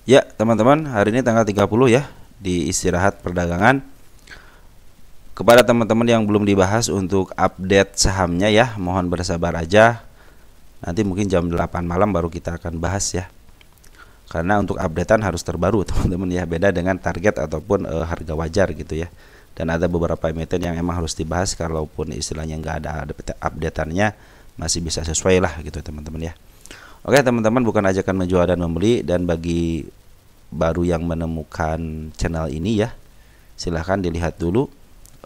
Ya, teman-teman, hari ini tanggal 30 ya, di istirahat perdagangan. Kepada teman-teman yang belum dibahas untuk update sahamnya ya, mohon bersabar aja. Nanti mungkin jam 8 malam baru kita akan bahas ya. Karena untuk updatean harus terbaru, teman-teman ya, beda dengan target ataupun harga wajar gitu ya. Dan ada beberapa emiten yang emang harus dibahas, kalaupun istilahnya nggak ada updateannya masih bisa sesuai lah gitu teman-teman ya. Oke teman-teman, bukan ajakan menjual dan membeli, dan bagi baru yang menemukan channel ini ya, silahkan dilihat dulu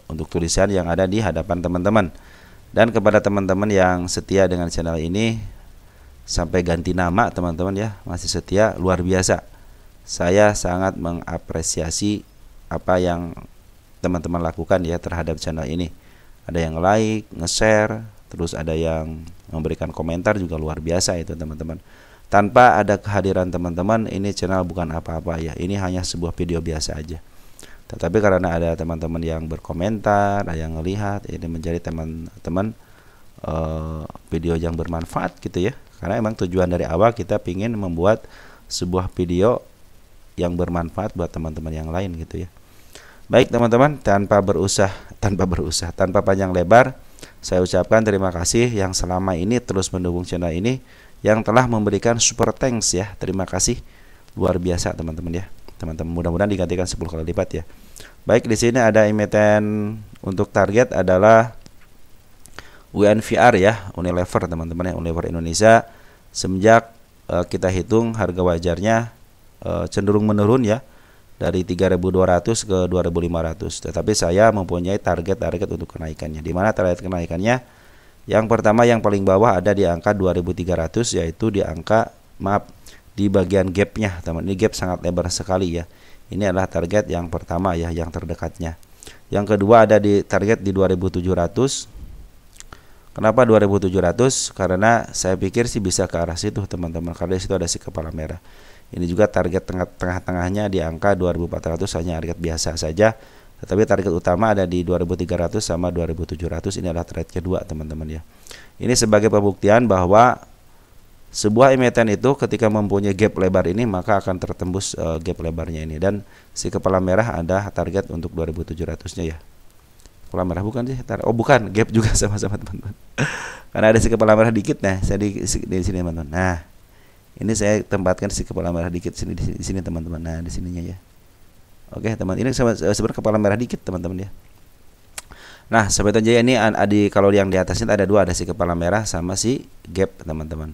untuk tulisan yang ada di hadapan teman-teman. Dan kepada teman-teman yang setia dengan channel ini sampai ganti nama teman-teman ya, masih setia, luar biasa. Saya sangat mengapresiasi apa yang teman-teman lakukan ya terhadap channel ini. Ada yang like, nge-share, terus ada yang memberikan komentar, juga luar biasa itu teman-teman. Tanpa ada kehadiran teman-teman, ini channel bukan apa-apa ya. Ini hanya sebuah video biasa aja. Tetapi karena ada teman-teman yang berkomentar, ada yang melihat, ini menjadi teman-teman video yang bermanfaat gitu ya. Karena emang tujuan dari awal kita ingin membuat sebuah video yang bermanfaat buat teman-teman yang lain gitu ya. Baik teman-teman, tanpa panjang lebar, saya ucapkan terima kasih yang selama ini terus mendukung channel ini, yang telah memberikan super thanks ya. Terima kasih luar biasa teman-teman ya. Teman-teman, mudah-mudahan digantikan 10 kali lipat ya. Baik, di sini ada emiten untuk target adalah UNVR ya, Unilever teman-teman ya, Unilever Indonesia. Semenjak kita hitung harga wajarnya cenderung menurun ya, dari 3.200 ke 2.500. Tetapi saya mempunyai target untuk kenaikannya. Di mana target kenaikannya? Yang pertama, yang paling bawah ada di angka 2.300, yaitu di angka di bagian gapnya teman. Ini gap sangat lebar sekali ya. Ini adalah target yang pertama ya, yang terdekatnya. Yang kedua ada di target di 2.700. Kenapa 2.700? Karena saya pikir sih bisa ke arah situ teman-teman, karena di situ ada si kepala merah. Ini juga target tengah-tengahnya di angka 2.400, hanya target biasa saja. Tetapi target utama ada di 2.300 sama 2.700. Ini adalah target kedua teman-teman ya. Ini sebagai pembuktian bahwa sebuah emiten itu ketika mempunyai gap lebar ini, maka akan tertembus gap lebarnya ini. Dan si kepala merah ada target untuk 2.700-nya ya. Kepala merah bukan sih? Oh bukan, gap juga sama-sama teman-teman. Karena ada si kepala merah dikit. Nah, saya di sini teman-teman. Nah, ini saya tempatkan si kepala merah dikit di sini teman-teman. Nah, di sininya ya. Oke, teman. Ini sebenarnya kepala merah dikit teman-teman ya. Nah, Sobat Jaya, ini kalau yang di atasnya ada dua, ada si kepala merah sama si gap teman-teman.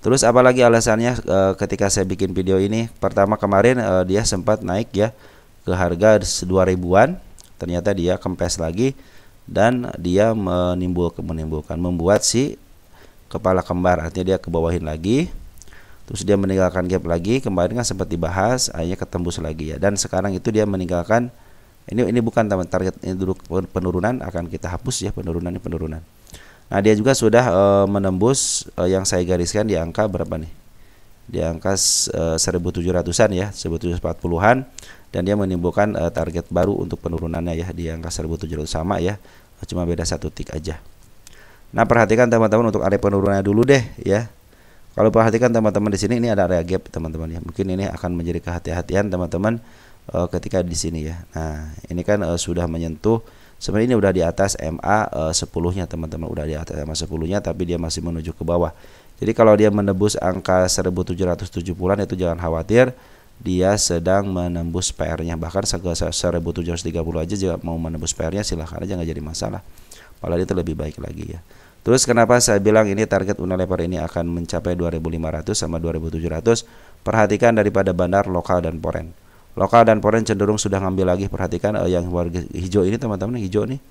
Terus apalagi alasannya ketika saya bikin video ini? Pertama, kemarin dia sempat naik ya ke harga 2.000-an. Ternyata dia kempes lagi dan dia membuat si kepala kembar, artinya dia kebawahin lagi. Terus dia meninggalkan gap lagi. Kemarin kan sempat dibahas, akhirnya ketembus lagi ya. Dan sekarang itu dia meninggalkan, ini bukan target, ini dulu penurunan, akan kita hapus ya, penurunan. Nah, dia juga sudah menembus yang saya gariskan di angka berapa nih? Di angka 1.700-an ya, 1.740-an, dan dia menimbulkan target baru untuk penurunannya ya di angka 1.700 sama ya, cuma beda 1 tik aja. Nah, perhatikan teman-teman untuk area penurunannya dulu deh ya. Kalau perhatikan teman-teman di sini, ini ada area gap teman-teman ya. Mungkin ini akan menjadi kehati-hatian teman-teman ketika di sini ya. Nah, ini kan sudah menyentuh, sebenarnya ini udah di atas MA 10-nya teman-teman, udah di atas MA 10-nya, tapi dia masih menuju ke bawah. Jadi kalau dia menembus angka 1.770-an itu jangan khawatir, dia sedang menembus PR-nya. Bahkan 1.730 aja jika mau menembus PR-nya, silahkan aja, nggak jadi masalah. Padahal itu lebih baik lagi ya. Terus kenapa saya bilang ini target Unilever ini akan mencapai 2.500 sama 2.700? Perhatikan daripada bandar lokal dan poren. Lokal dan poren cenderung sudah ngambil lagi. Perhatikan yang warga hijau ini teman-teman, hijau nih,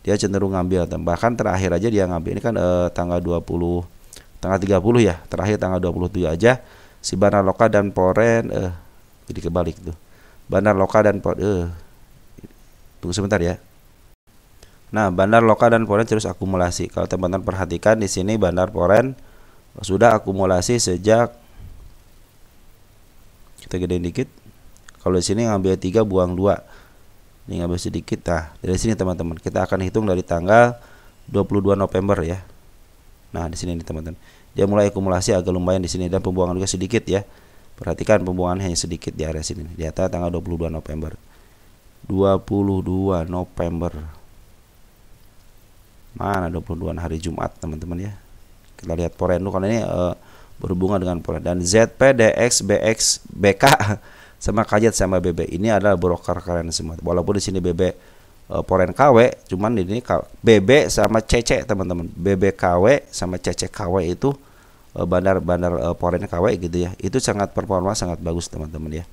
dia cenderung ngambil. Bahkan terakhir aja dia ngambil. Ini kan tanggal 30 ya. Terakhir tanggal 27 aja si bandar lokal dan poren jadi kebalik tuh. Bandar lokal dan poren tunggu sebentar ya. Nah, bandar lokal dan poren terus akumulasi. Kalau teman-teman perhatikan di sini bandar poren sudah akumulasi sejak, kita gedein dikit. Kalau di sini ngambil 3 buang 2. Ini ngambil sedikit. Nah, dari sini teman-teman kita akan hitung dari tanggal 22 November ya. Nah, di sini nih teman-teman. Dia mulai akumulasi agak lumayan di sini dan pembuangan juga sedikit ya. Perhatikan pembuangan hanya sedikit di area sini. Di atas tanggal 22 November. 22 November. Mana 22 hari Jumat teman-teman ya. Kita lihat foreign dulu karena ini berhubungan dengan foreign. Dan ZP, DX, BX, BK sama KZ sama BB ini adalah broker kalian semua. Walaupun di sini BB foreign KW, cuman ini BB sama CC teman-teman. BB KW sama CC KW itu bandar-bandar foreign KW gitu ya. Itu sangat performa sangat bagus teman-teman ya.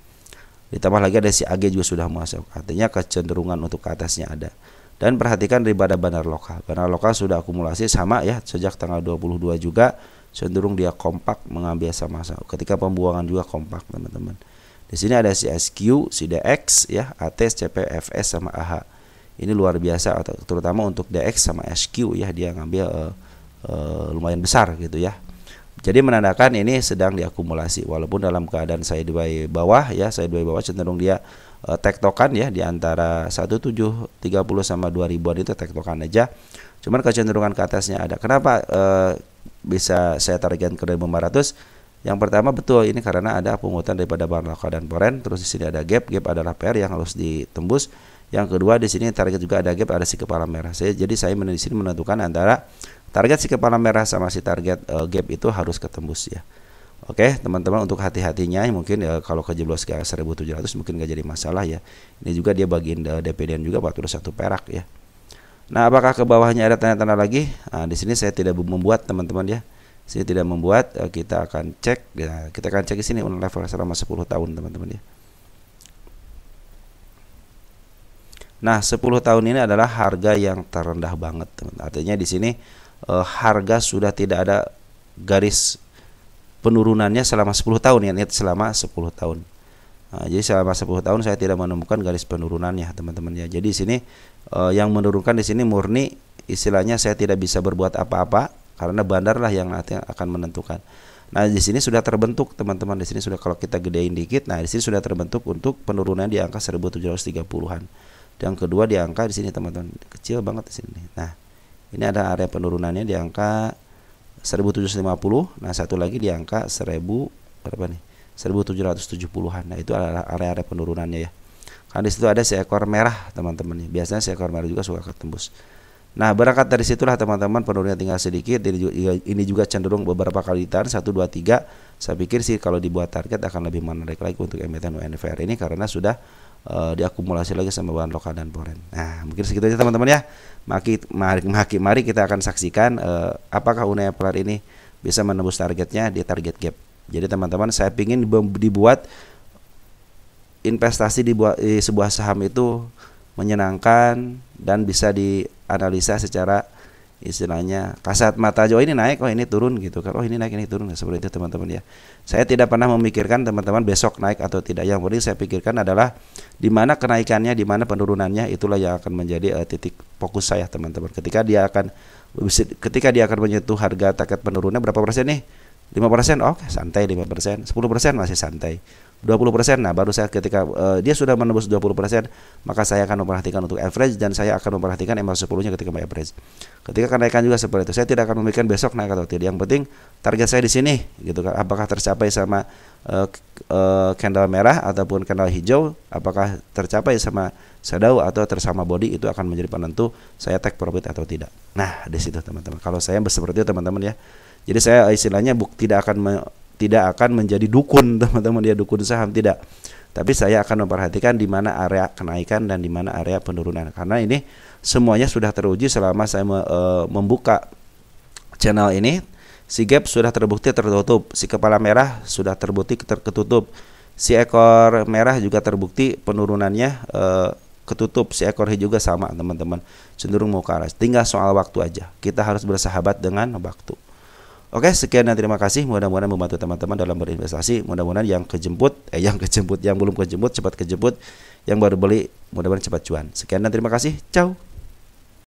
Ditambah lagi ada si AG juga sudah masuk. Artinya kecenderungan untuk ke atasnya ada. Dan perhatikan daripada bandar lokal. Bandar lokal sudah akumulasi sama ya sejak tanggal 22 juga cenderung dia kompak mengambil sama-sama. Ketika pembuangan juga kompak teman-teman. Di sini ada si SQ, si DX ya, ATS, CP, FS sama AH. Ini luar biasa terutama untuk DX sama SQ ya, dia ngambil lumayan besar gitu ya. Jadi menandakan ini sedang diakumulasi walaupun dalam keadaan sideways bawah ya, sideways bawah cenderung dia tektokan ya di antara 1730 sama 2000-an itu tektokan aja. Cuman kecenderungan ke atasnya ada. Kenapa bisa saya targetkan ke 1500? Yang pertama betul ini karena ada pungutan daripada barang lokal dan foreign, terus di sini ada gap adalah PR yang harus ditembus. Yang kedua di sini target juga ada gap, ada si kepala merah. Jadi saya di sini menentukan antara target si kepala merah sama si target gap itu harus ketembus ya. Oke teman-teman, untuk hati-hatinya mungkin kalau kejeblos ke 1700 mungkin gak jadi masalah ya. Ini juga dia bagian DPDN juga 41 perak ya. Nah apakah ke bawahnya ada tanda-tanda lagi? Nah di sini saya tidak membuat teman-teman ya. Saya tidak membuat, kita akan cek ya, kita akan cek di sini on level selama 10 tahun teman-teman ya. Nah 10 tahun ini adalah harga yang terendah banget teman-teman. Artinya di sini harga sudah tidak ada garis penurunannya selama 10 tahun ya, selama 10 tahun. Nah, jadi selama 10 tahun saya tidak menemukan garis penurunannya teman-teman ya. Jadi di sini yang menurunkan di sini murni istilahnya saya tidak bisa berbuat apa-apa karena bandar lah yang nanti akan menentukan. Nah di sini sudah terbentuk teman-teman, di sini sudah kalau kita gedein dikit, nah di sini sudah terbentuk untuk penurunan di angka 1730-an. Yang kedua di angka di sini teman-teman kecil banget di sini. Nah ini ada area penurunannya di angka 1750. Nah satu lagi di angka 1000 berapa nih? 1770-an. Nah itu adalah area-area penurunannya ya. Karena di situ ada seekor merah teman-teman. Biasanya seekor merah juga suka ketembus. Nah berangkat dari situlah teman-teman penurunan tinggal sedikit. Ini juga cenderung beberapa kali ditahan 1, 2, 3. Saya pikir sih kalau dibuat target akan lebih menarik lagi untuk emiten UNVR ini karena sudah diakumulasi lagi sama bahan lokal dan foreign. Nah mungkin segitu aja teman-teman ya. Mari kita akan saksikan apakah UNVR ini bisa menembus targetnya di target gap. Jadi teman-teman saya ingin dibuat investasi di sebuah saham itu menyenangkan dan bisa dianalisa secara istilahnya kasat mata. Oh ini naik, oh ini turun gitu kan. Oh ini naik, ini turun. Seperti itu teman-teman ya. Saya tidak pernah memikirkan teman-teman besok naik atau tidak. Yang penting saya pikirkan adalah di mana kenaikannya, di mana penurunannya, itulah yang akan menjadi titik fokus saya teman-teman. Ketika dia akan menyentuh harga target penurunannya berapa persen nih? 5%, oke, santai 5%, 10% masih santai. 20%, nah baru saya ketika dia sudah menembus 20%, maka saya akan memperhatikan untuk average dan saya akan memperhatikan MA10-nya ketika average. Ketika kenaikan juga seperti itu, saya tidak akan memikirkan besok naik atau tidak. Yang penting target saya di sini, gitu kan. Apakah tercapai sama candle merah ataupun candle hijau, apakah tercapai sama shadow atau tersama body, itu akan menjadi penentu saya take profit atau tidak. Nah, di situ teman-teman. Kalau saya seperti itu teman-teman ya. Jadi saya istilahnya tidak akan menjadi dukun teman-teman, dia dukun saham tidak. Tapi saya akan memperhatikan di mana area kenaikan dan di mana area penurunan. Karena ini semuanya sudah teruji selama saya membuka channel ini. Si gap sudah terbukti tertutup, si kepala merah sudah terbukti tertutup, si ekor merah juga terbukti penurunannya ketutup, si ekor hijau juga sama teman-teman, cenderung mau ke atas. Tinggal soal waktu aja. Kita harus bersahabat dengan waktu. Oke, sekian dan terima kasih. Mudah-mudahan membantu teman-teman dalam berinvestasi. Mudah-mudahan yang belum kejemput cepat kejemput. Yang baru beli mudah-mudahan cepat cuan. Sekian dan terima kasih. Ciao.